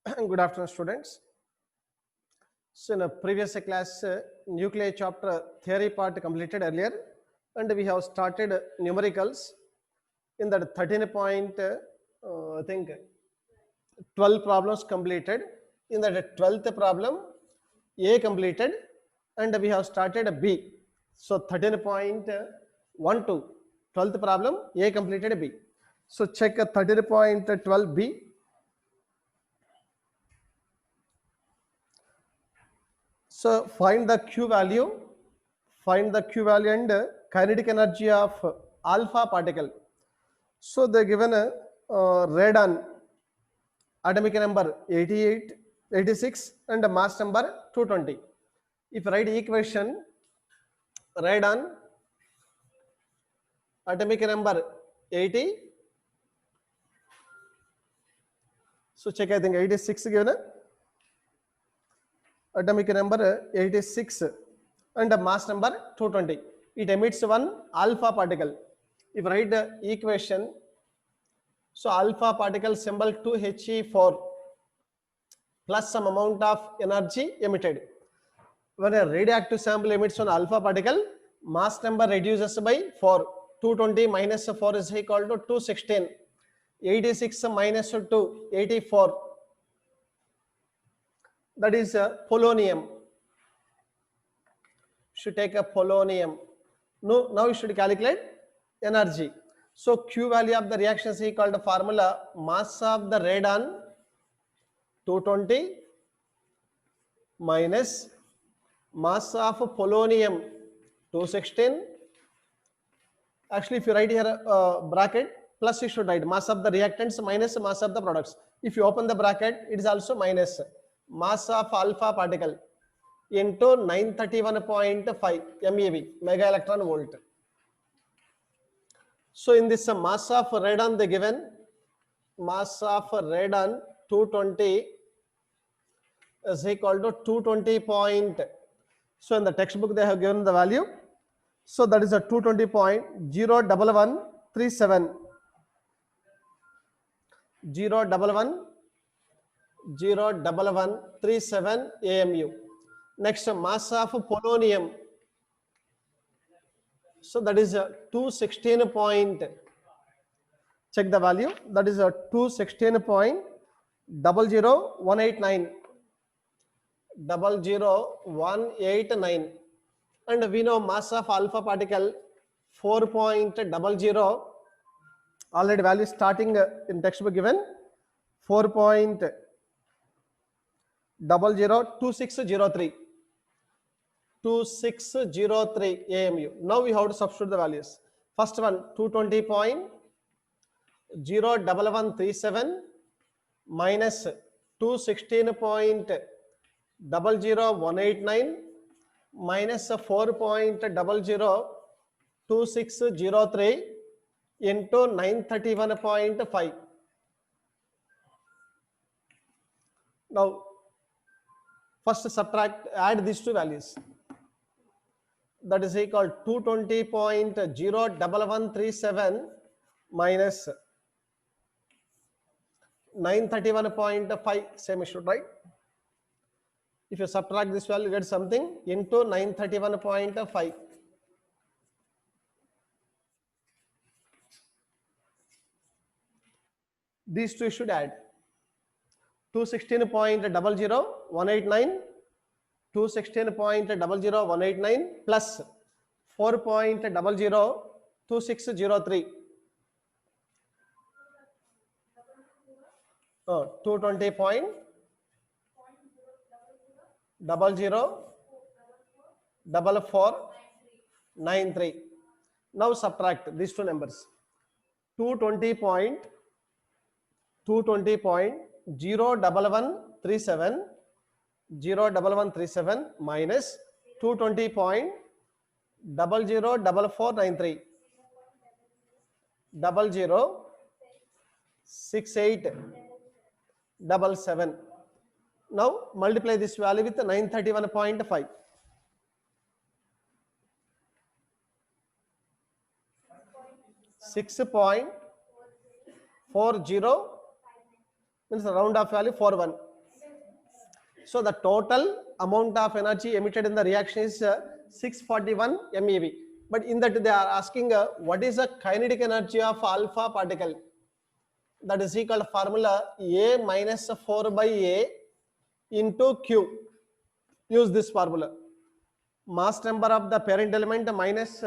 Good afternoon, students. So, in a previous class, nuclei chapter theory part completed earlier, and we have started numericals in that 13 point, I think 12 problems completed. In that 12th problem, A completed, and we have started B. So, 13.12, 12th problem, A completed B. So, check 13.12B. So find the Q value and kinetic energy of alpha particle. So they given a radon atomic number 88, 86 and mass number 220. If write equation radon atomic number 80, so check, I think 86 given atomic number 86 and mass number 220. It emits one alpha particle. If write the equation, so alpha particle symbol 2He4 plus some amount of energy emitted. When a radioactive sample emits one alpha particle, mass number reduces by 4. 220 minus 4 is equal to 216. 86 minus 2, 84. That is polonium. Should take a polonium. No, now you should calculate energy. So Q value of the reaction is equal to formula mass of the radon 220 minus mass of polonium 216. Actually, if you write here bracket, plus you should write mass of the reactants minus mass of the products. If you open the bracket, it is also minus mass of alpha particle into 931.5 MeV, mega electron volt. So in this mass of radon, they given mass of radon 220 is equal to 220 point. So in the textbook they have given the value. So that is a 220.01137 01137 AMU. Next, mass of polonium. So that is a 216 point. Check the value. That is a 216.00189. 00189. And we know mass of alpha particle 4.00. Already value starting in textbook given 4.002603. 2603 AMU. Now we have to substitute the values. First one 220.01137 minus 216.00189 minus 4.002603 into 931.5. Now first subtract, add these two values. That is equal to 220.01137 minus 931.5. Same issue, right? If you subtract this value, you get something into 931.5. These two should add 216.00189, 216.00189 plus 4.002603. 220.004493. Now subtract these two numbers. 220.01137 minus 220.004493 006877. Now multiply this value with 931.5. 6.40 means the round off value 41. So the total amount of energy emitted in the reaction is 641 MeV. But in that they are asking what is the kinetic energy of alpha particle? That is equal to formula A minus 4 by A into Q. Use this formula. Mass number of the parent element minus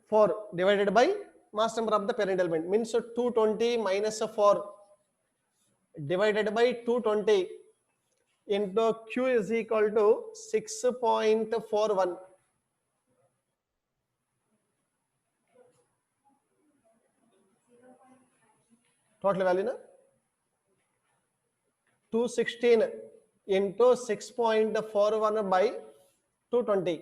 4 divided by mass number of the parent element means 220 minus 4 divided by 220 into Q is equal to 6.41. Total value na 216 into 6.41 by 220.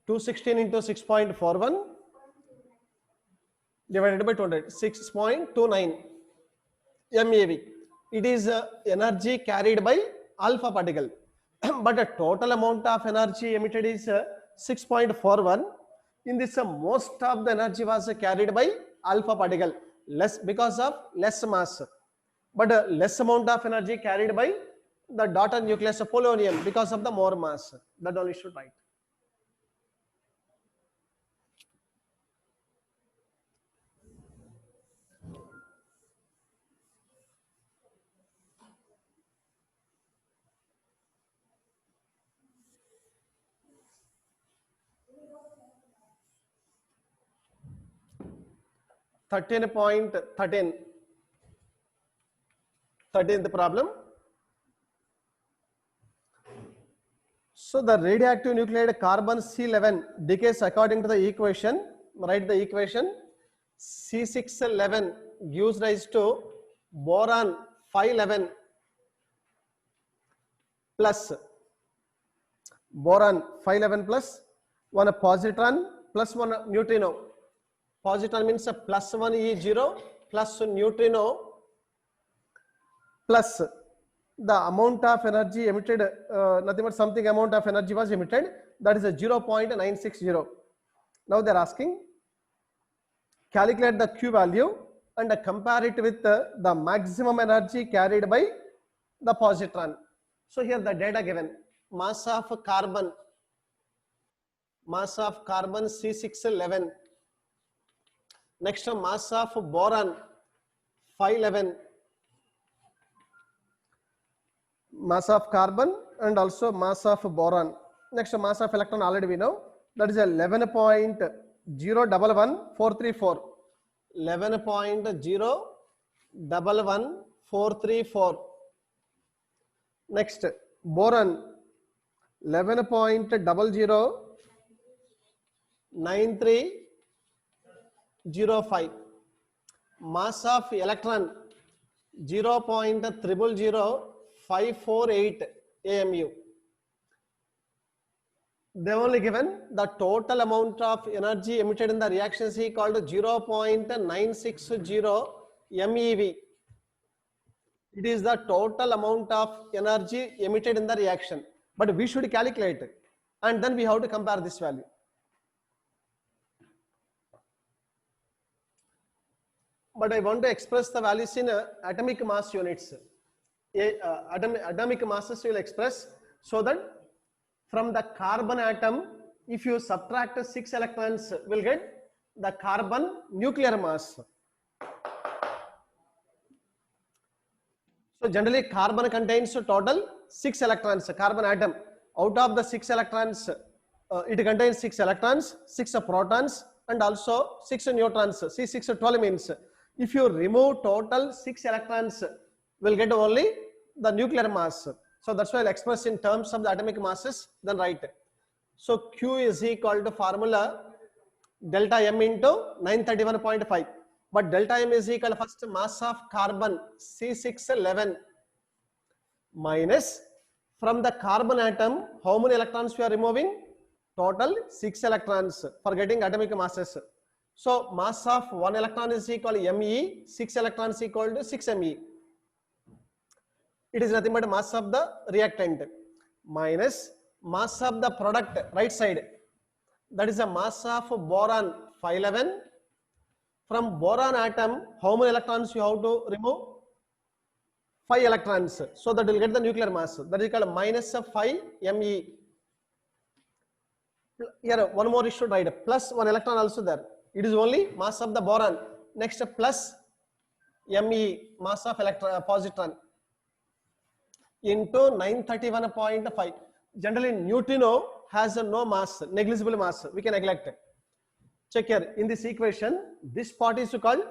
216 into 6.41 divided by 200, 6.29 MeV. It is energy carried by alpha particle, but the total amount of energy emitted is 6.41. In this, most of the energy was carried by alpha particle, less because of less mass, but less amount of energy carried by the daughter nucleus of polonium because of the more mass. That only should write. Thirteenth problem. So the radioactive nuclide carbon C11 decays according to the equation. Write the equation. C611 gives rise to boron 511 plus boron 511 plus one positron plus one neutrino. Positron means a plus 1 E0 plus neutrino plus the amount of energy emitted, nothing but something amount of energy was emitted, that is a 0.960. Now they are asking, calculate the Q value and compare it with the maximum energy carried by the positron. So here the data given, mass of carbon C611, next mass of boron 511, mass of carbon and also mass of boron. Next mass of electron already we know, that is 11.011434. 11.011434. Next boron 11.009305. Mass of electron 0.000548 AMU. They only given the total amount of energy emitted in the reaction is called 0.960 MeV. It is the total amount of energy emitted in the reaction, but we should calculate it and then we have to compare this value. But I want to express the values in atomic mass units. Atomic masses will express, so that from the carbon atom, if you subtract 6 electrons, will get the carbon nuclear mass. So generally carbon contains total 6 electrons, carbon atom. Out of the 6 electrons, it contains 6 electrons, 6 protons and also 6 neutrons. C612 means if you remove total 6 electrons, will get only the nuclear mass. So that's why I'll express in terms of the atomic masses, then write. So Q is equal to formula delta M into 931.5. But delta M is equal to first mass of carbon C611 minus from the carbon atom, how many electrons we are removing? Total 6 electrons for getting atomic masses. So mass of 1 electron is equal to Me, 6 electrons equal to 6 Me. It is nothing but mass of the reactant minus mass of the product right side, that is a mass of boron 511. From boron atom, how many electrons you have to remove? 5 electrons. So that will get the nuclear mass. That is called minus 5 Me. Here one more issue, right? Plus 1 electron also there. It is only mass of the boron. Next plus Me, mass of positron, into 931.5. Generally neutrino has no mass, negligible mass. We can neglect it. Check here in this equation. This part is called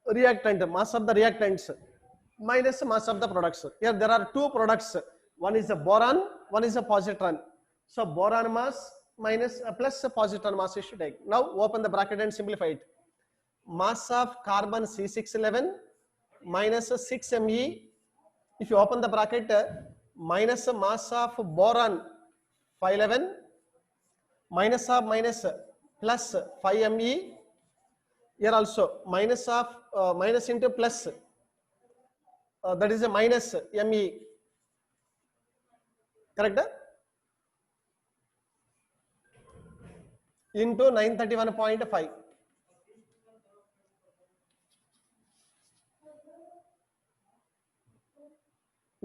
reactant, mass of the reactants minus mass of the products. Here there are two products. One is a boron, one is a positron. So boron mass minus plus positron mass you should take. Now open the bracket and simplify it. Mass of carbon C611 minus 6 Me. If you open the bracket, minus mass of boron 511 minus of minus plus 5 Me. Here also minus of minus into plus, that is a minus Me. Correct? Into 931.5.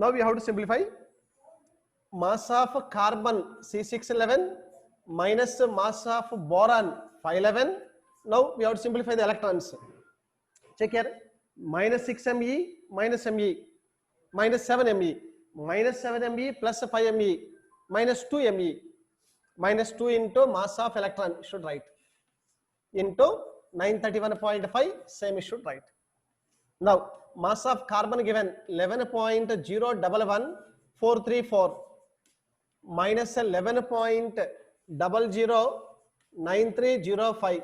Now we have to simplify. Mass of carbon C611 minus mass of boron 511. Now we have to simplify the electrons. Check here. Minus 6 Me minus Me minus 7 Me minus 7 Me plus 5 Me minus 2 Me minus 2 into mass of electron should write into 931.5. Same you should write. Now mass of carbon given 11.011434 minus 11.009305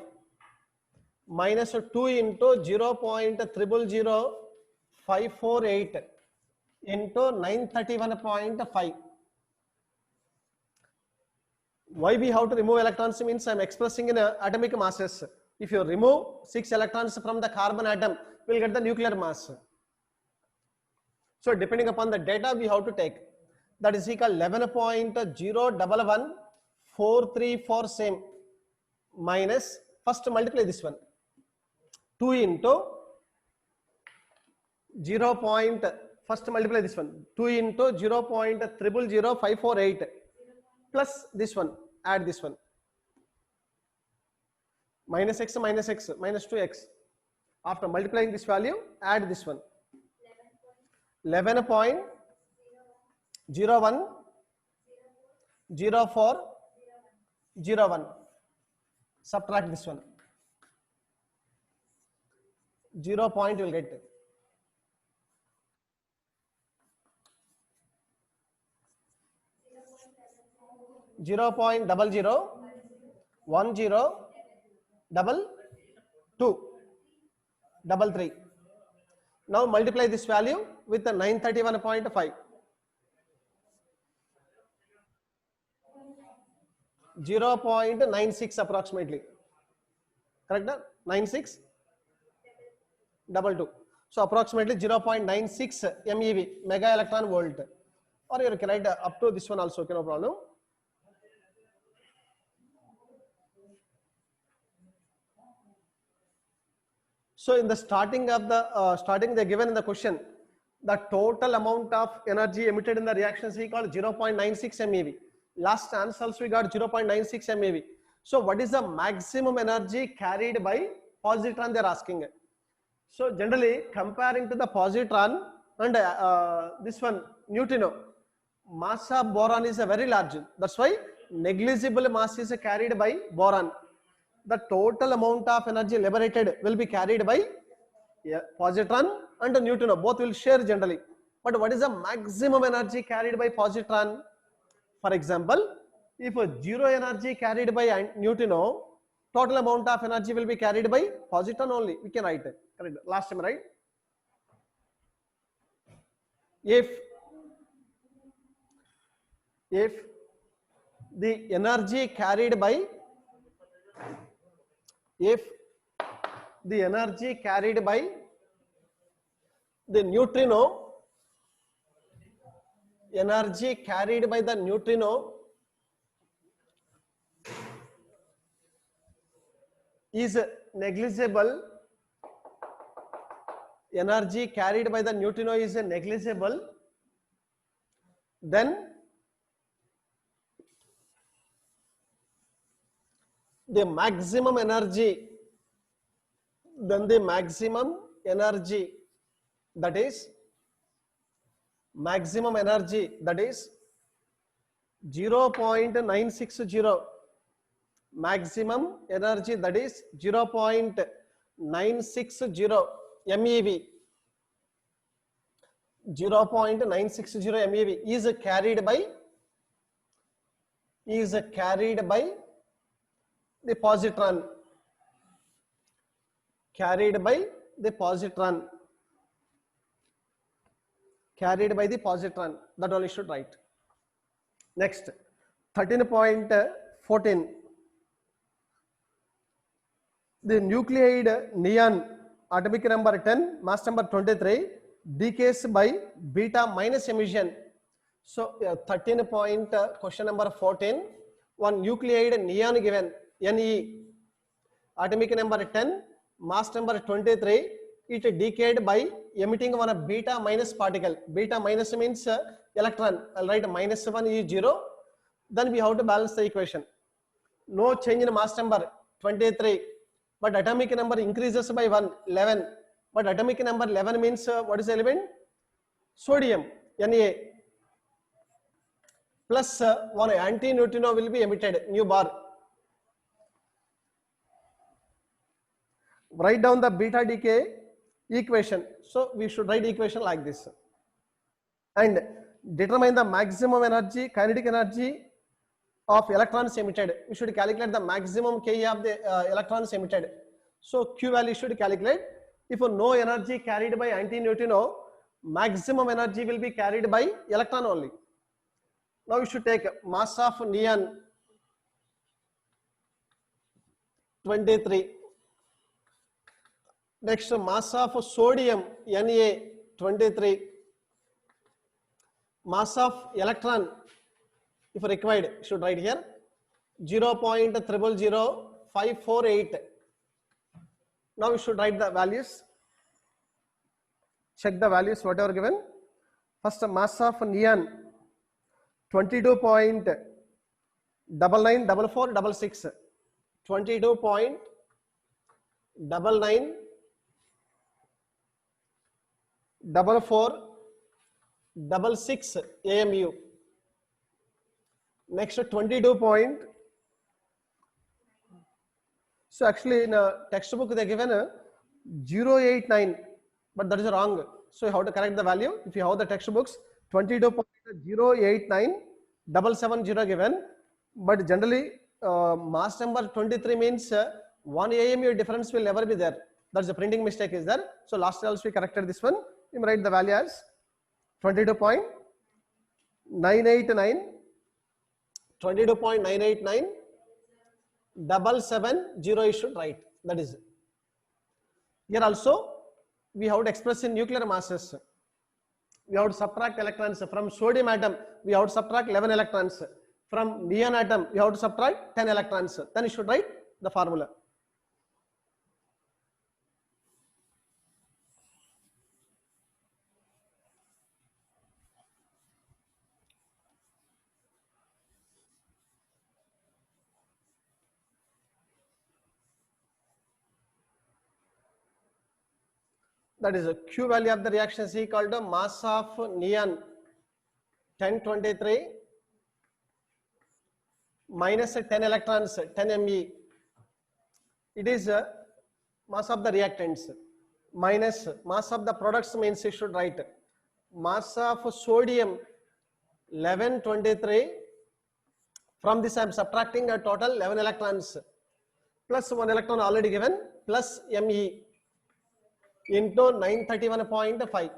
minus 2 into 0.000548 into 931.5. Why we have to remove electrons means I am expressing in atomic masses. If you remove 6 electrons from the carbon atom, we will get the nuclear mass. So depending upon the data we have to take. That is equal 11.011434 same minus, first multiply this one. 2 into 0. First multiply this one. 2 into 0.000548 plus this one. Add this one. Minus x minus x minus 2x. After multiplying this value, add this one. 11.010401. Subtract this one. 0 point you will get 0.00102233. Now multiply this value with the 931.5. 0.96 approximately. Correct? 9622. So approximately 0.96 MeV, mega electron volt. Or you can write up to this one also, okay, no problem. So in the starting of the they given in the question, the total amount of energy emitted in the reaction is called 0.96 MeV. Last answer also we got 0.96 MeV. So what is the maximum energy carried by positron they are asking. So generally comparing to the positron and this one neutrino, mass of boron is a very large. That's why negligible mass is carried by boron. The total amount of energy liberated will be carried by positron and neutrino. Both will share generally. But what is the maximum energy carried by positron? For example, if zero energy carried by neutrino, total amount of energy will be carried by positron only. We can write it. Correct. Last time, right? If the energy carried by the neutrino, is negligible energy carried by the neutrino is negligible, then the maximum energy, that is maximum energy, that is 0.960, maximum energy, that is 0.960 MeV, 0.960 MeV is carried by the positron, carried by the positron, that only should write. Next, 13.14, the nucleide neon, atomic number 10, mass number 23, decays by beta minus emission. So 13 point, question number 14, one nucleide neon given, Ne, atomic number 10, mass number 23, it decayed by emitting one beta minus particle. Beta minus means electron. I'll write minus 1 is 0. Then we have to balance the equation. No change in mass number 23, but atomic number increases by 1, 11. But atomic number 11 means what is the element? Sodium, Na. Plus one anti-neutrino will be emitted, nu bar. Write down the beta decay equation. So we should write equation like this. And determine the maximum energy, kinetic energy of electrons emitted. We should calculate the maximum Ke of the electrons emitted. So Q value should calculate. If no energy carried by anti-neutrino, maximum energy will be carried by electron only. Now we should take mass of neon 23. Next, mass of sodium Na 23. Mass of electron, if required, should write here 0.000548. Now we should write the values. Check the values whatever given. First, mass of neon 22.994466, 22.994466 AMU. Next, 22 point. So actually in a textbook they given 089, but that is wrong. So you have to correct the value. If you have the textbooks, 22.0897770 given, but generally mass number 23 means 1 AMU difference will never be there. That's the printing mistake is there. So last year also we corrected this one. You write the value as 22.989, 22.989 770 you should write. That is here also we have to express in nuclear masses. We have to subtract electrons from sodium atom. We have to subtract 11 electrons. From neon atom we have to subtract 10 electrons. Then you should write the formula. That is a Q value of the reaction is equal to mass of neon 1023 minus 10 electrons 10 Me. It is mass of the reactants minus mass of the products means you should write mass of sodium 1123. From this I am subtracting a total 11 electrons plus 1 electron already given plus Me into 931.5.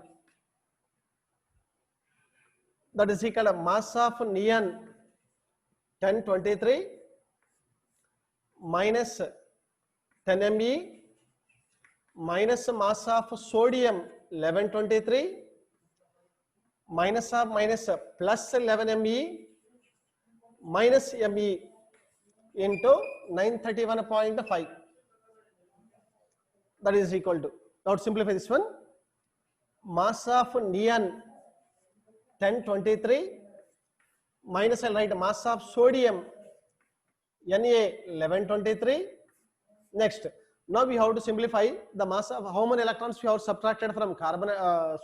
That is equal to mass of neon 1023 minus 10 Me minus mass of sodium 1123 minus of minus plus 11 Me minus Me into 931.5. That is equal to, now to simplify this one, mass of neon 1023 minus I'll write mass of sodium Na 1123. Next, now we have to simplify the mass of how many electrons we have subtracted from carbon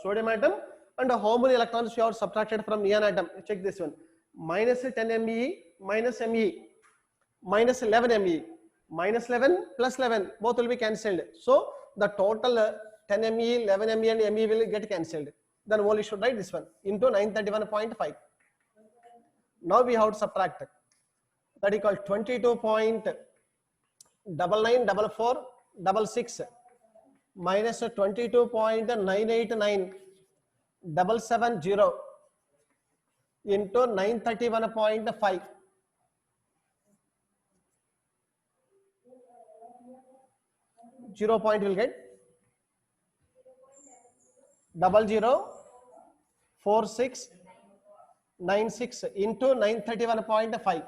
sodium atom and how many electrons we have subtracted from neon atom. Check this one. Minus 10 MeE minus Me minus 11 MeE minus 11 plus 11 both will be cancelled. So the total 10 MeE, 11 MeE and Me will get cancelled. Then only should write this one into 931.5. Now we have to subtract. That equals 22.994466 minus 22.989770 into 931.5. 0 point will get 004696 into 931.5.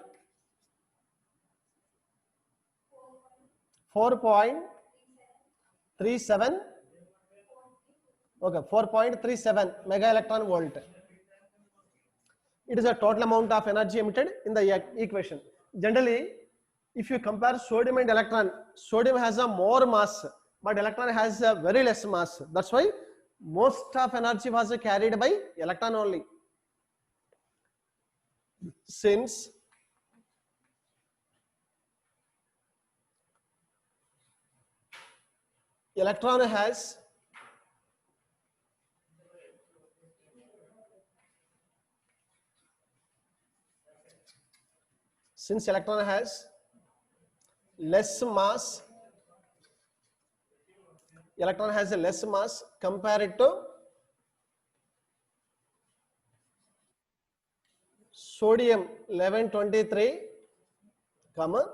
4.37, okay, 4.37 mega electron volt. It is a total amount of energy emitted in the equation. Generally, if you compare sodium and electron, sodium has a more mass, but electron has a very less mass. That's why most of energy was carried by electron only. Since electron has less mass, electron has a less mass compared to sodium 1123, comma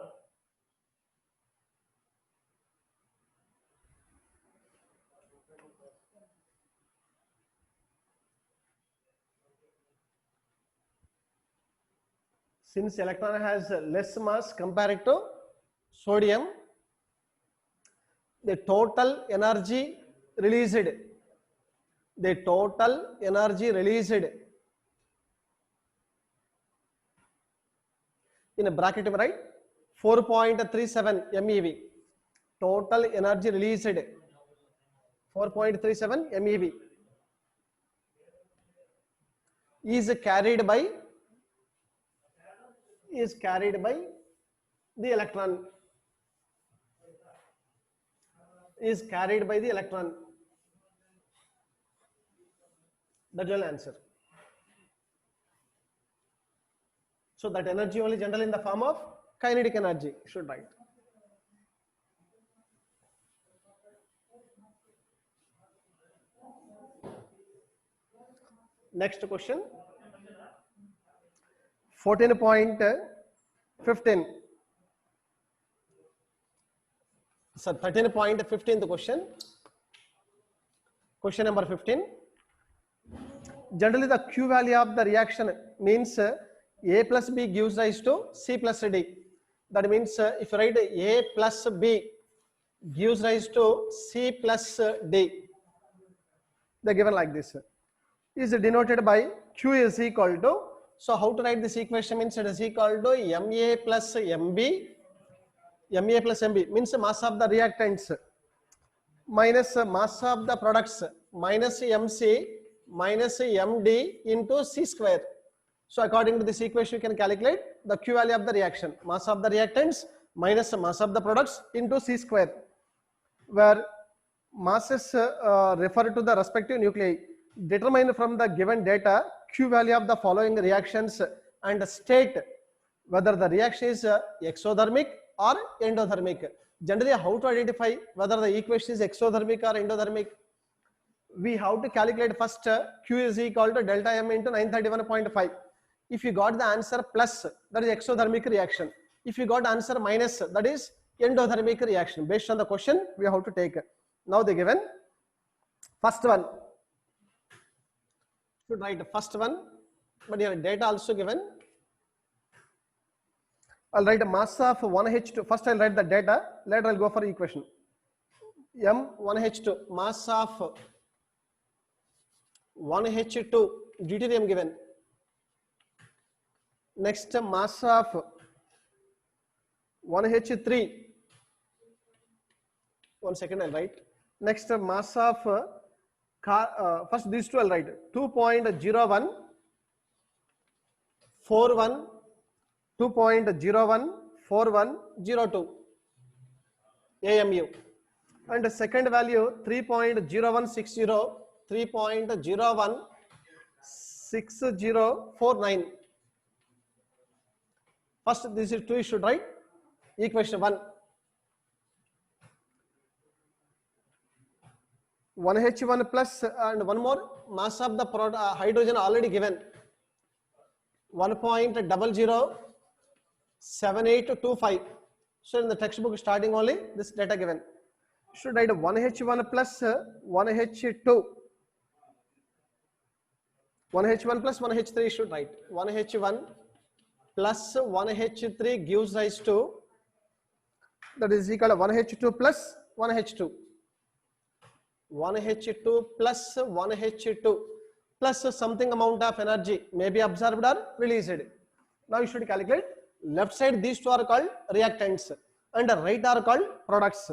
since electron has less mass compared to sodium, the total energy released in a bracket, right? 4.37 MeV. Total energy released 4.37 MeV is carried by the electron. That's your answer. So that energy only generally in the form of kinetic energy, should write. Next question, 14.15. So 13.15 question. Question number 15. Generally the Q value of the reaction means A plus B gives rise to C plus D. That means if you write A plus B gives rise to C plus D, they are given like this. Is denoted by Q is equal to, so how to write this equation means it is equal to MA plus MB. MA plus MB means mass of the reactants minus mass of the products minus MC minus MD into C square. So according to this equation you can calculate the Q value of the reaction, mass of the reactants minus mass of the products into C square, where masses refer to the respective nuclei. Determine from the given data Q value of the following reactions and state whether the reaction is exothermic or endothermic. Generally, how to identify whether the equation is exothermic or endothermic? We have to calculate first Q is equal to delta M into 931.5. If you got the answer plus, that is exothermic reaction. If you got answer minus, that is endothermic reaction. Based on the question, we have to take. Now the given first one. Should write the first one, but your data also given. I'll write a mass of 1H2. First I'll write the data, later I'll go for equation. M1H2, mass of 1H2 deuterium given. Next mass of 1H3. One second, I'll write. Next mass of first these two I'll write 2.01 41 2.01 4102 AMU, and the second value 3.0160 3.016049. First this is 2 you should write. Equation 1, 1H1 plus and one more mass of the hydrogen already given 1.007825. So in the textbook starting only this data given. Should write 1H1 plus 1H2. 1H1 plus 1H3 should write. 1H1 plus 1H3 gives rise to, that is equal to 1H2 plus 1H2. 1H2 plus 1H2 plus something amount of energy may be absorbed or released. Now you should calculate. Left side these two are called reactants and right are called products.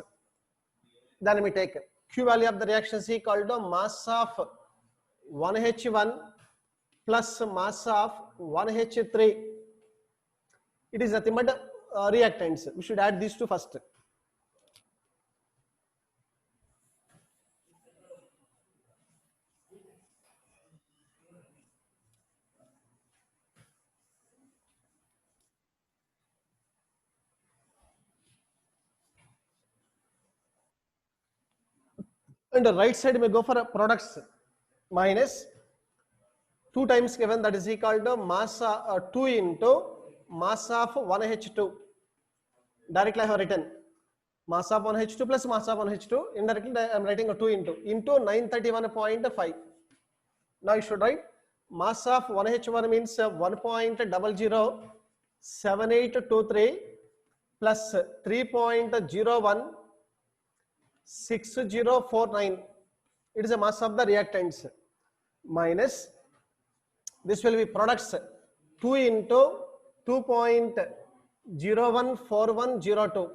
Then we take Q value of the reaction is equal to mass of 1H1 plus mass of 1H3. It is nothing but reactants. We should add these two first. And the right side may go for products minus 2 times given, that is equal to mass 2 into mass of 1H2. Directly I have written mass of 1H2 plus mass of 1H2. Indirectly I am writing a 2 into 931.5. Now you should write mass of 1H1 means 1.007823 plus 3.016049. It is a mass of the reactants minus this will be products 2 into 2.014102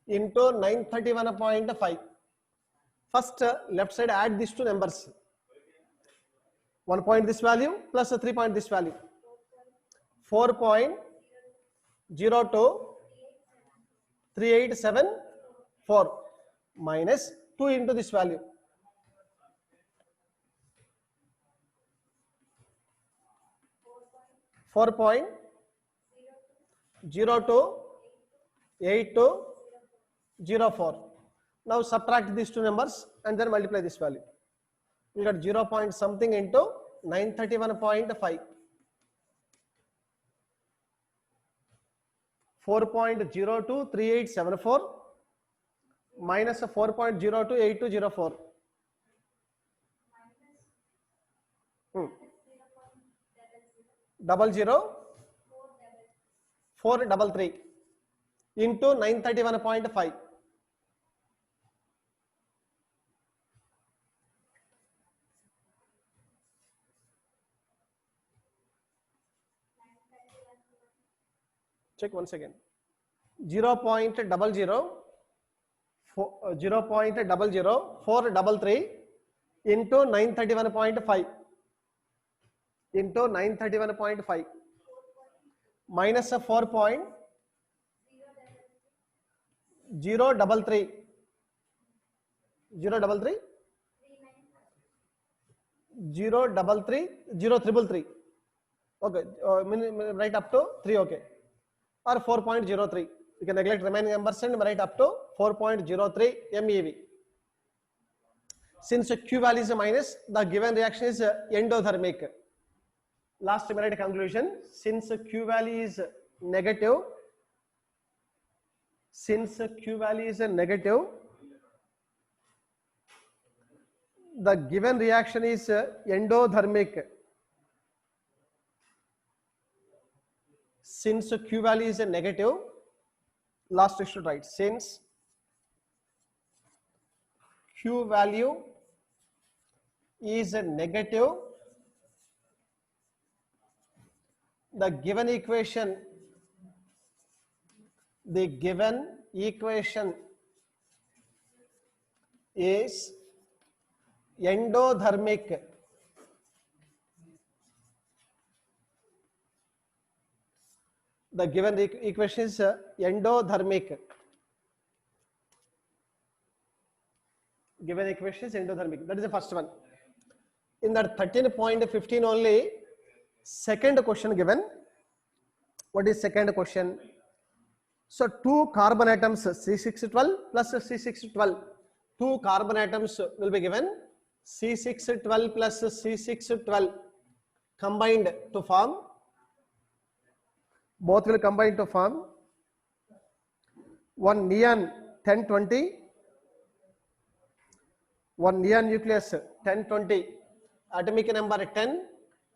into 931.5. First left side add these two numbers. 1 point this value plus 3 point this value. 4.023874 minus 2 into this value. 4.028204. Now subtract these two numbers and then multiply this value. We got 0 point something into 931.5. 4.023874 minus 4.028204. 00433 into 931.5. Check once again. 0.00433 into 931.5 into 931.5 minus 4.033 033 okay, right up to 3, okay, or 4.03. You can neglect remaining numbers and write up to 4.03 MeV. Since Q value is a minus, the given reaction is endothermic. Last minute conclusion, since Q value is negative, the given reaction is endothermic. Since Q value is a negative, last we should write, since Q value is negative, the given equation is endothermic. The given equation is endothermic. Given equation is endothermic. That is the first one. In that 13.15 only, second question given. What is second question? So two carbon atoms C612 plus C612. Two carbon atoms will be given. C612 plus C612 combined to form. Both will combine to form one neon 1020. One neon nucleus 1020. Atomic number 10,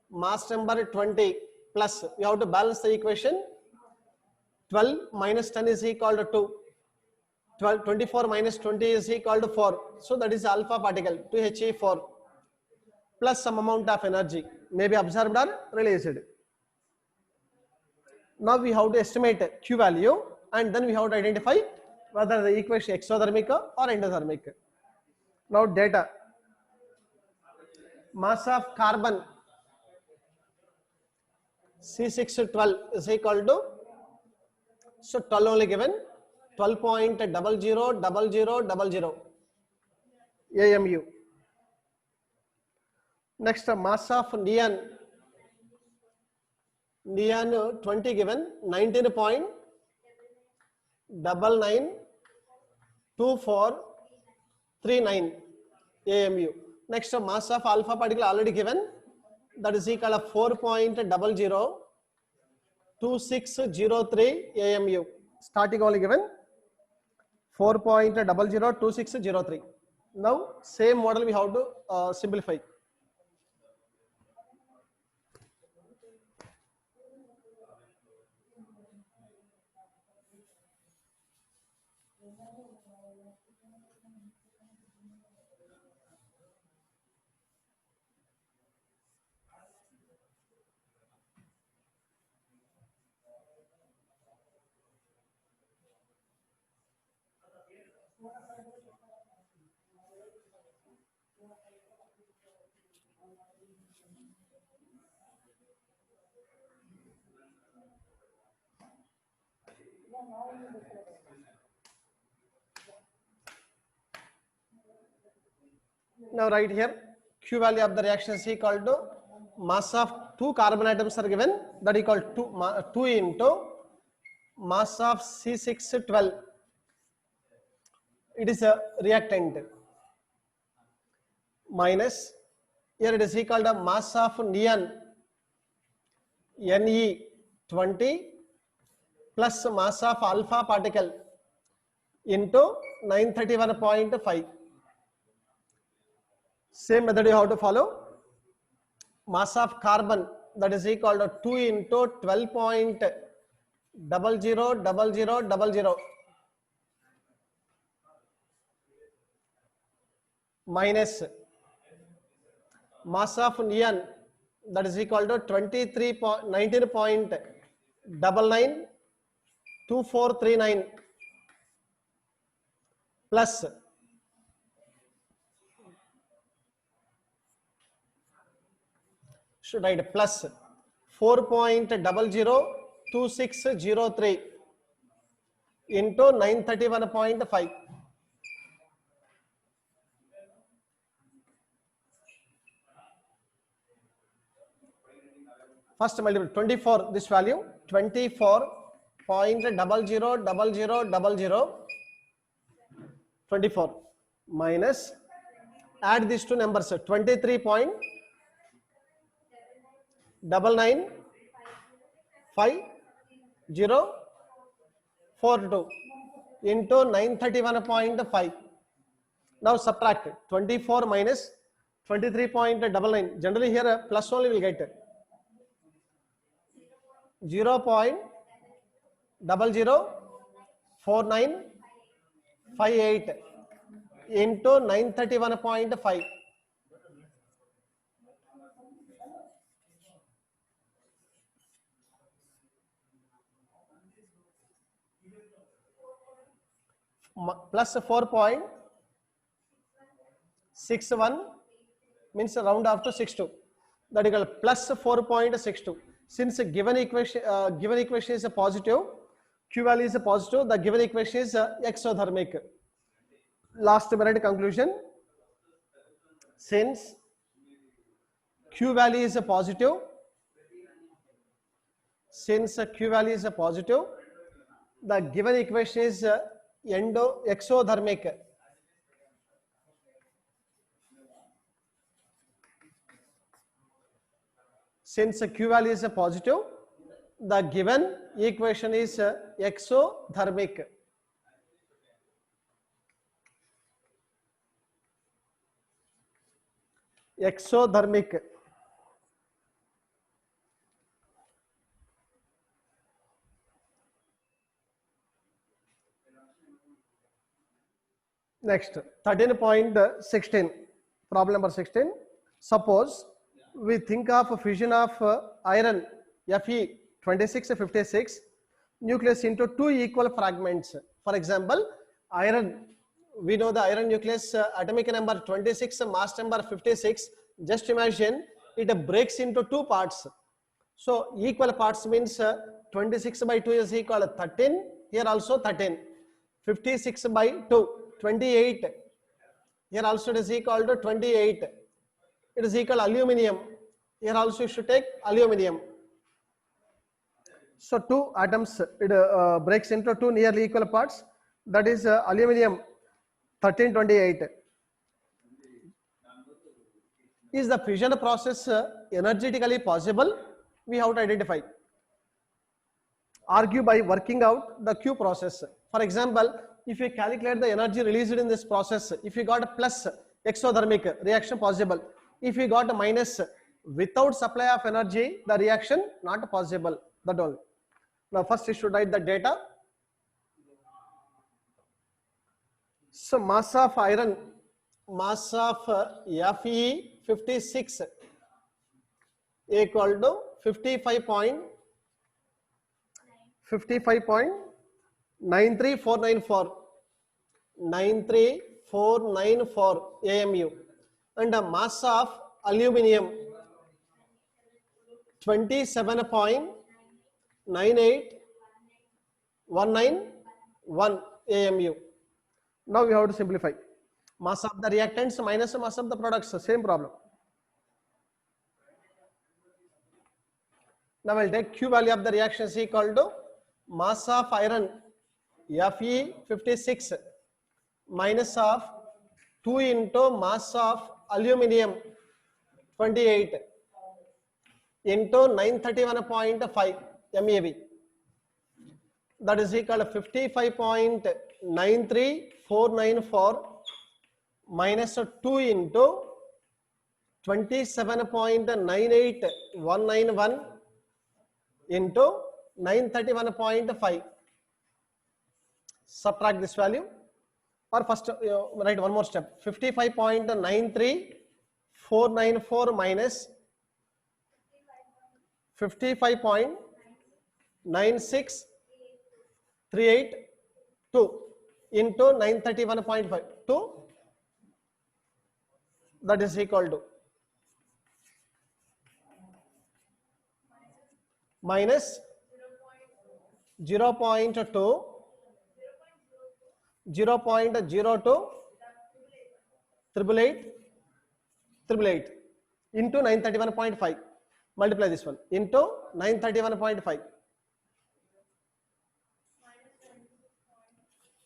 mass number 20 plus. You have to balance the equation. 12 minus 10 is equal to 2. 24 minus 20 is equal to 4. So that is alpha particle 2He4 plus some amount of energy may be absorbed or released. Now we have to estimate Q value and then we have to identify whether the equation is exothermic or endothermic. Now data. Mass of carbon C612 is equal to, so 12 only given, 12.000000 AMU. Next mass of neon 20 given, 19.992439 AMU. Next mass of alpha particle already given, that is equal to 4.002603 AMU. Starting only given 4.002603. Now same model we have to simplify. Now right here, Q value of the reaction is equal to mass of two carbon atoms are given, that is equal to 2 into mass of C612. It is a reactant minus, here it is equal to mass of neon Ne20 plus mass of alpha particle into 931.5. Same method you have to follow. Mass of carbon, that is equal to 2 into 12.000000 minus mass of neon, that is equal to 19.992439 plus should write plus 4.002603 into 931.5. First multiple 24, this value 24.000000 24 minus, add these two numbers 23.99542 into 931.5. Now subtract 24 minus 23.99. Generally here plus only will get 0.004958 into 931.5. plus 4.61 means round off to 62. That equal plus 4.62. Since given equation is a positive, Q value is a positive, the given equation is exothermic. Last minute conclusion. Since Q value is a positive, the given equation is exothermic. Since Q value is a positive, the given equation is exothermic. Exothermic. Next, 13.16, problem number 16. Suppose we think of a fission of iron Fe2656 nucleus into two equal fragments. For example, iron, we know the iron nucleus atomic number 26, mass number 56. Just imagine it breaks into two parts. So equal parts means 26 by 2 is equal to 13. Here also 13. 56 by 2, 28. Here also it is equal to 28. It is equal to aluminium. Here also you should take aluminium. So two atoms, it breaks into two nearly equal parts. That is aluminium 1328. Is the fission process energetically possible? We have to identify. Argue by working out the Q process. For example, if you calculate the energy released in this process, if you got a plus, exothermic reaction possible. If you got a minus, without supply of energy, the reaction not possible. That all. Now first you should write the data. So mass of iron, mass of Fe56 equal to 55.93494 AMU, and the mass of aluminium 27.98191 AMU. Now we have to simplify. Mass of the reactants minus mass of the products, same problem. Now we'll take Q value of the reaction is equal to mass of iron Fe56 minus of 2 into mass of aluminium 28 into 931.5 MeV. That is equal to 55.93494 minus 2 into 27.98191 into 931.5. Subtract this value, or first write one more step. 55.93494 minus 55.96382 into 931.5 2, that is equal to minus 0.2 0.02 888 into 931.5. Multiply this one into 931.5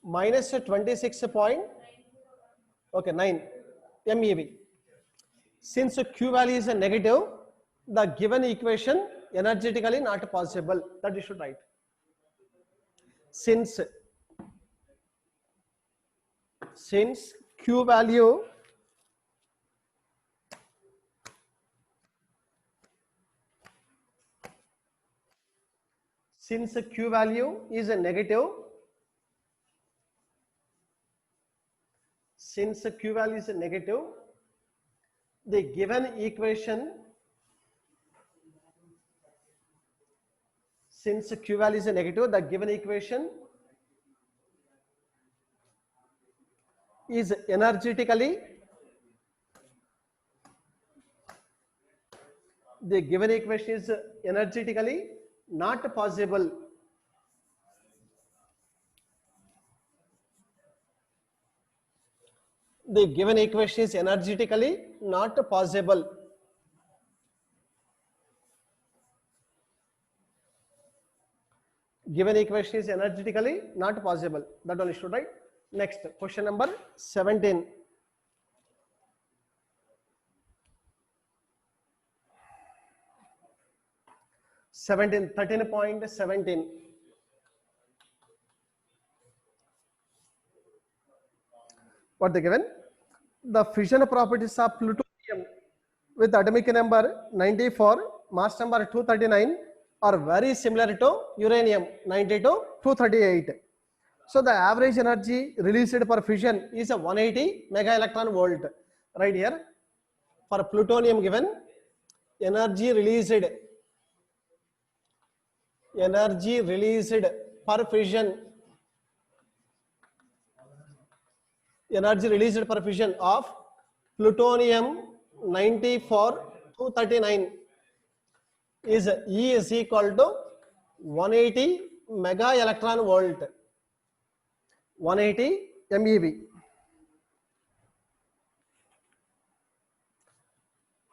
minus 26.9 MeV. Since Q value is a negative, the given equation energetically not possible. That you should write. Since Q value is a negative, the given equation, since Q value is a negative, the given equation is energetically, the given equation is energetically not possible. The given equation is energetically not possible. Given equation is energetically not possible. That only should write. Next, question number 17. Seventeen, 13.17. What they given? The fission properties of plutonium with atomic number 94, mass number 239 are very similar to uranium 90 to 238. So the average energy released per fission is a 180 mega electron volt. Right here, for plutonium given, energy released per fission, energy released per fission of plutonium 94 239 is E is equal to 180 mega electron volt, 180 MeV.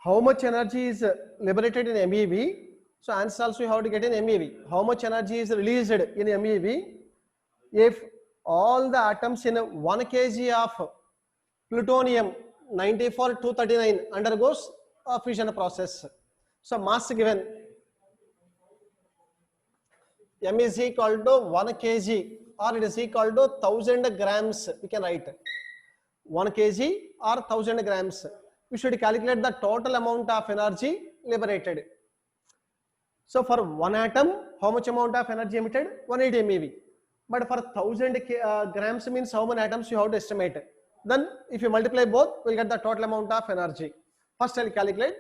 How much energy is liberated in MeV? So answer also you have to get in MeV. How much energy is released in MeV if all the atoms in 1 kg of plutonium 94 239 undergoes a fission process? So mass given, M is equal to 1 kg or it is equal to 1000 grams. We can write 1 kg or 1000 grams. We should calculate the total amount of energy liberated. So for one atom, how much amount of energy emitted? 180 MeV. But for 1000 grams means how many atoms you have to estimate. Then if you multiply both, we'll get the total amount of energy. First I'll calculate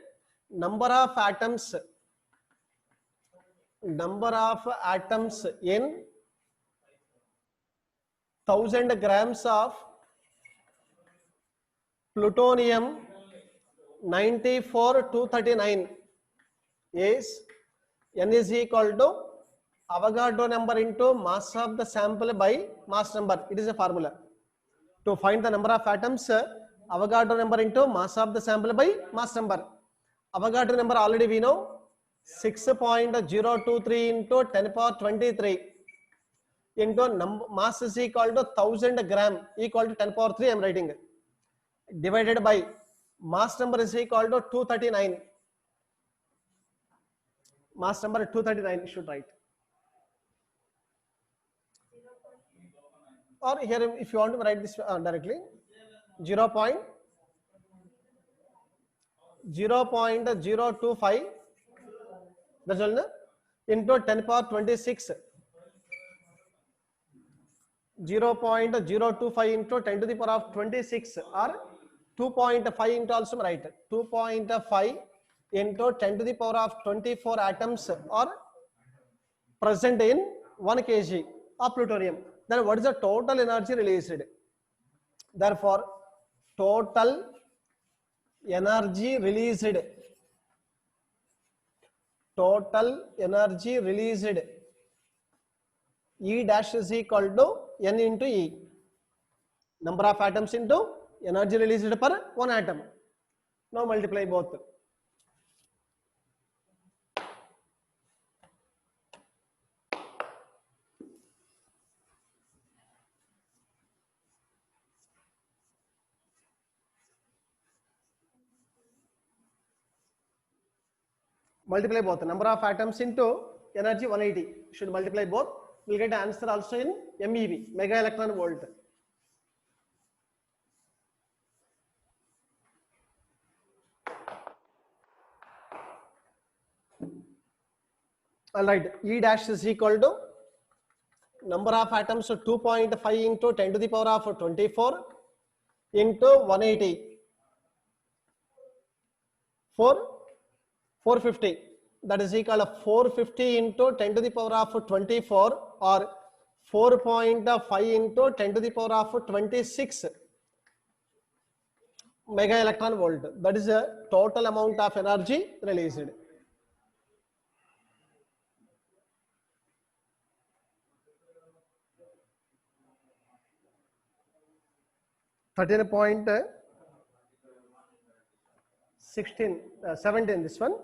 number of atoms in 1000 grams of plutonium 94 239 is N is equal to Avogadro number into mass of the sample by mass number. It is a formula. To find the number of atoms, Avogadro number into mass of the sample by mass number. Avogadro number already we know 6.023 into 10 power 23 into mass is equal to 1000 gram equal to 10 power 3 I am writing, divided by mass number is equal to 239. Mass number 239 should write. Or here if you want to write this directly, 0.025 that's all, no? Into 10 power 26. 0.025 into 10 to the power of 26 or 2.5 into also write 2.5 into 10 to the power of 24 atoms are present in 1 kg of plutonium. Then what is the total energy released? Therefore, total energy released E dash is equal to N into E. Number of atoms into energy released per one atom. Now multiply both. Multiply both. Number of atoms into energy 180. Should multiply both. We'll get the answer also in MeV, mega electron volt. Alright, E dash is equal to number of atoms 2.5 into 10 to the power of 24 into 180 for 450. That is equal to 450 into 10 to the power of 24 or 4.5 into 10 to the power of 26 mega electron volt. That is the total amount of energy released. .16 17 this one.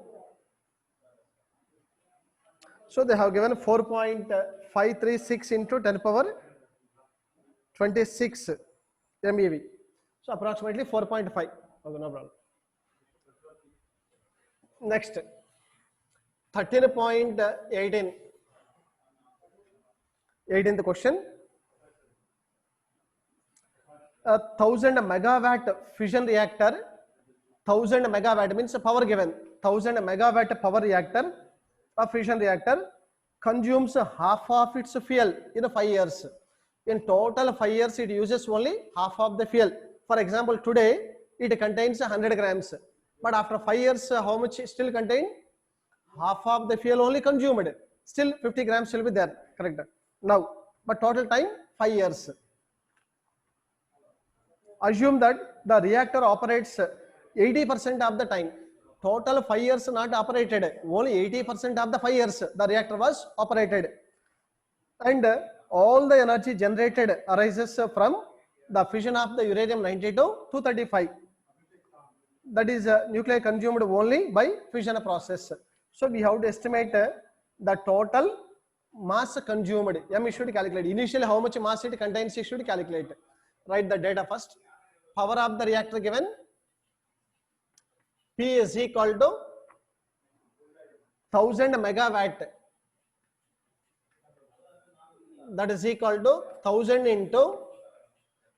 So they have given 4.536 into 10 power 26 MeV. So approximately 4.5. Okay, no problem. Next, 13.18. 18th question. 1000 megawatt fission reactor. 1000 megawatt means power given. 1000 megawatt power reactor, a fission reactor, consumes half of its fuel in 5 years. In total 5 years, it uses only half of the fuel. For example, today it contains 100 grams, but after 5 years, how much still contain? Half of the fuel only consumed. Still 50 grams will be there, correct? Now, but total time 5 years. Assume that the reactor operates 80% of the time. Total 5 years not operated. Only 80% of the 5 years the reactor was operated. And all the energy generated arises from the fission of the uranium-92-235. That is nuclei consumed only by fission process. So we have to estimate the total mass consumed. M should calculate. Initially how much mass it contains, you should calculate. Write the data first. Power of the reactor given. P is equal to 1000 megawatt. That is equal to 1000 into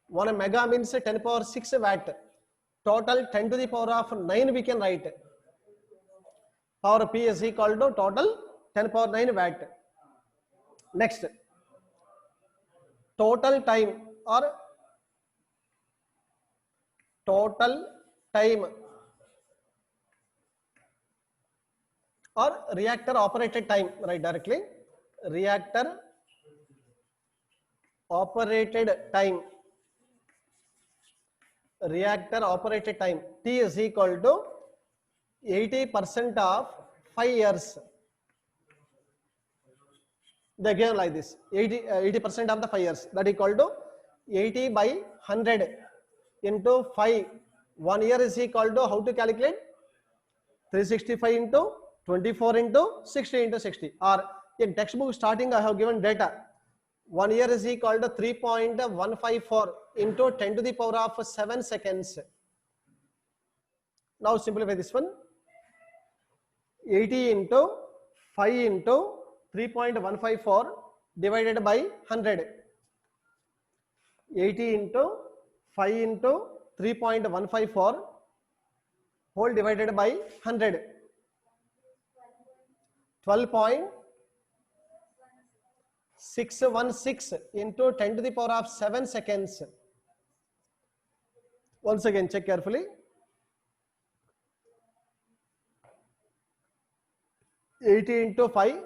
1 mega means 10 power 6 watt. Total 10 to the power of 9 we can write. Power P is equal to total 10 power 9 watt. Next, total time or total time or reactor operated time, right directly. Reactor operated time. Reactor operated time. T is equal to 80% of 5 years. They give like this. 80% of the 5 years. That equal to 80 by 100 into 5. 1 year is equal to how to calculate? 365 into 24 into 60 into 60. Or in textbook starting I have given data. 1 year is equal to 3.154 into 10 to the power of 7 seconds. Now simplify this one. 80 into 5 into 3.154 divided by 100. 80 into 5 into 3.154 whole divided by 100. 12.616 into 10 to the power of 7 seconds. Once again check carefully. 80 into 5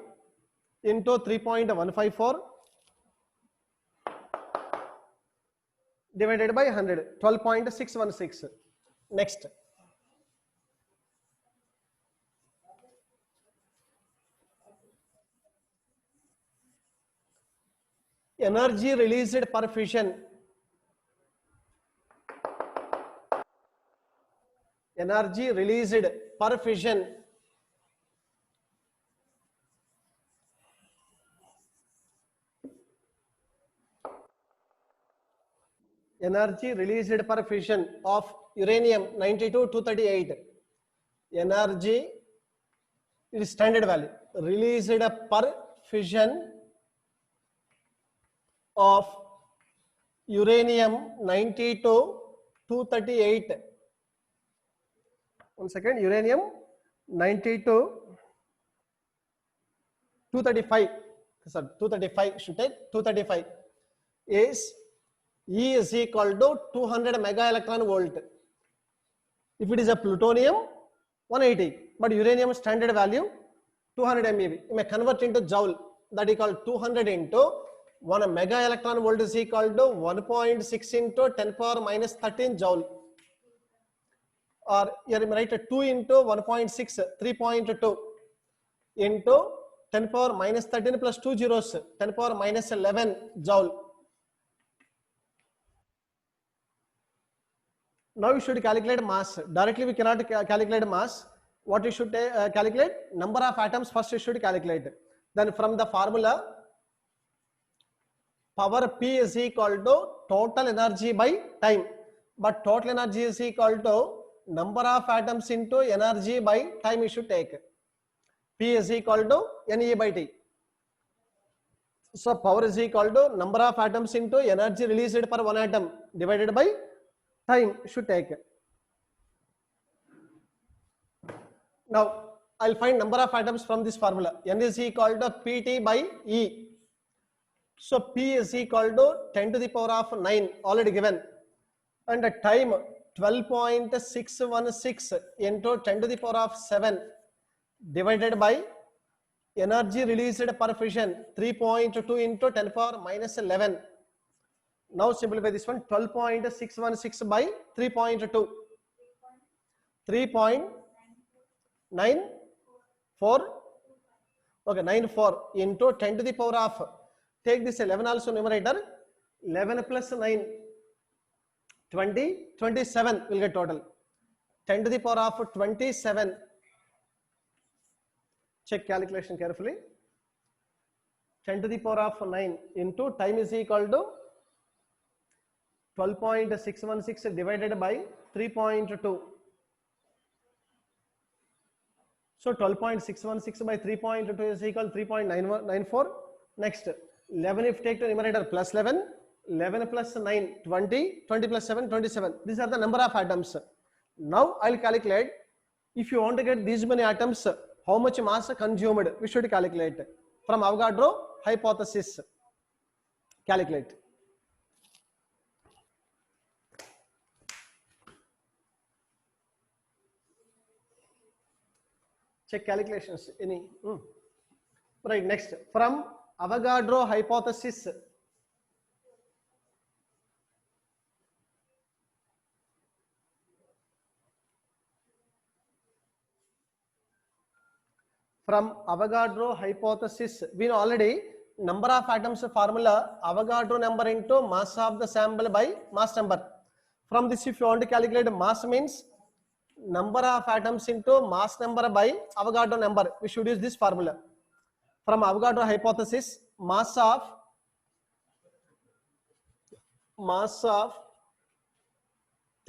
into 3.154 divided by 100. 12.616. Next. Energy released per fission. Energy released per fission. Energy released per fission of uranium-92-238. Energy is standard value. Released per fission of uranium-92-238. 1 second. Uranium-92-235. Sorry, 235 should take 235 is E is equal to 200 mega electron volt. If it is a plutonium, 180, but uranium standard value 200 MeV. You may convert into joule. That is called 200 into 1 mega electron volt is equal to 1.6 into 10 power minus 13 joule. or here you write 2 into 1.6, 3.2 into 10 power minus 13 plus 2 zeros, 10 power minus 11 joule. Now you should calculate mass. Directly we cannot calculate mass. What you should calculate? Number of atoms first you should calculate. Then from the formula, power P is equal to total energy by time. But total energy is equal to number of atoms into energy by time you should take. P is equal to NE by T. So power is equal to number of atoms into energy released per one atom divided by time should take. Now I'll find number of atoms from this formula. N is equal to PT by E. So P is equal to 10 to the power of 9 already given, and the time 12.616 into 10 to the power of 7 divided by energy released per fission 3.2 into 10 power minus 11. Now simplify this one. 12.616 by 3.2, 3.94, okay, 94 into 10 to the power of, take this 11 also numerator, 11 plus 9, 20, 27 will get total. 10 to the power of 27. Check calculation carefully. 10 to the power of 9 into time is equal to 12.616 divided by 3.2. So 12.616 by 3.2 is equal to 3.94. Next, 11 if take to numerator plus 11, 11 plus 9, 20, 20 plus 7, 27. These are the number of atoms. Now I'll calculate, if you want to get these many atoms, how much mass consumed, we should calculate. From Avogadro hypothesis, calculate. Check calculations, any? Right, next, from Avogadro hypothesis, from Avogadro hypothesis, we know already number of atoms formula, Avogadro number into mass of the sample by mass number. From this, if you want to calculate mass, means number of atoms into mass number by Avogadro number, we should use this formula. From Avogadro hypothesis, mass of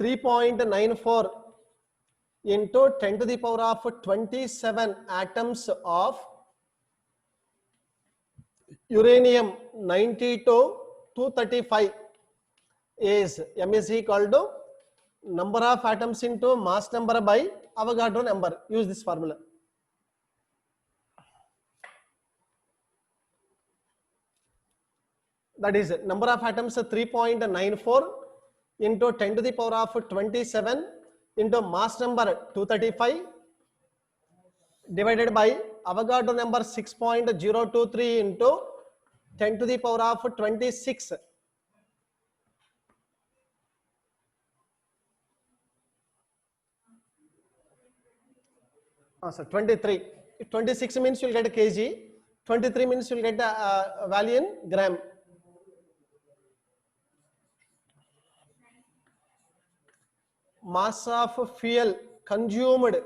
3.94 into 10 to the power of 27 atoms of uranium 90 to 235 is M is equal to number of atoms into mass number by Avogadro number. Use this formula. That is number of atoms 3.94 into 10 to the power of 27 into mass number 235 divided by Avogadro number 6.023 into 10 to the power of 26. So 23. 26 means you will get a kg. 23 means you will get a value in gram. Mass of fuel consumed,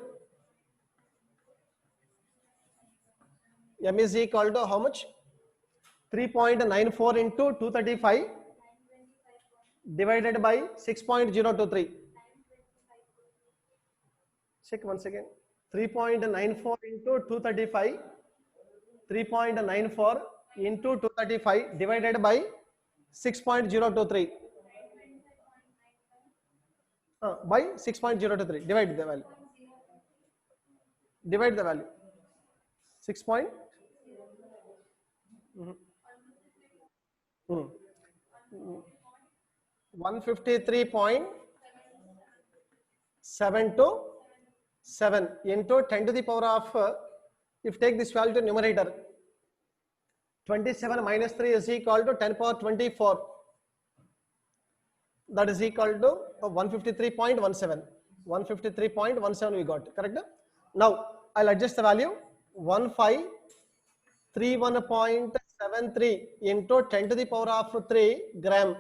M is equal to how much? 3.94 into 235 divided by 6.023. Check once again. 3.94 into 235, 3.94 into 235 divided by 6.023. By 6.023, divide the value. Divide the value. 6. 153.727 into 10 to the power of, if take this value to numerator, 27 minus 3 is equal to 10 power 24. That is equal to 153.17. 153.17 we got, correct? Now I'll adjust the value. 1531.73 into 10 to the power of 3 gram.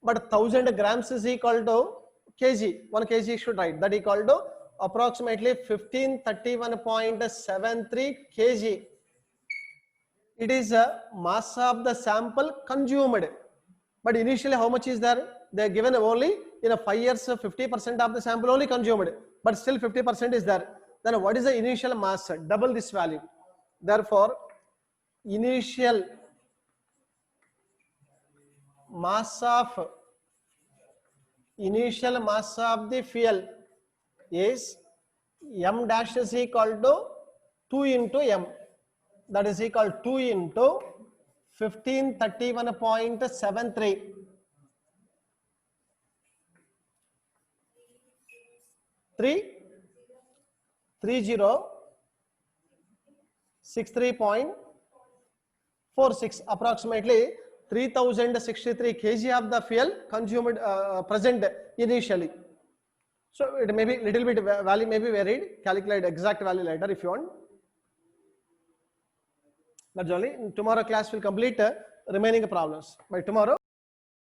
But 1000 grams is equal to kg. 1 kg should write. That equal to approximately 1531.73 kg. It is a mass of the sample consumed. But initially how much is there? They are given only in a 5 years 50% of the sample only consumed. But still 50% is there. Then what is the initial mass? Double this value. Therefore, initial mass of the fuel is m dash is equal to 2 into m. That is equal to 2 into 1531.73. 3063.46, approximately 3063 kg of the fuel consumed present initially. So it may be little bit value may be varied. Calculate exact value later if you want. That's only. In tomorrow class will complete remaining problems. By tomorrow.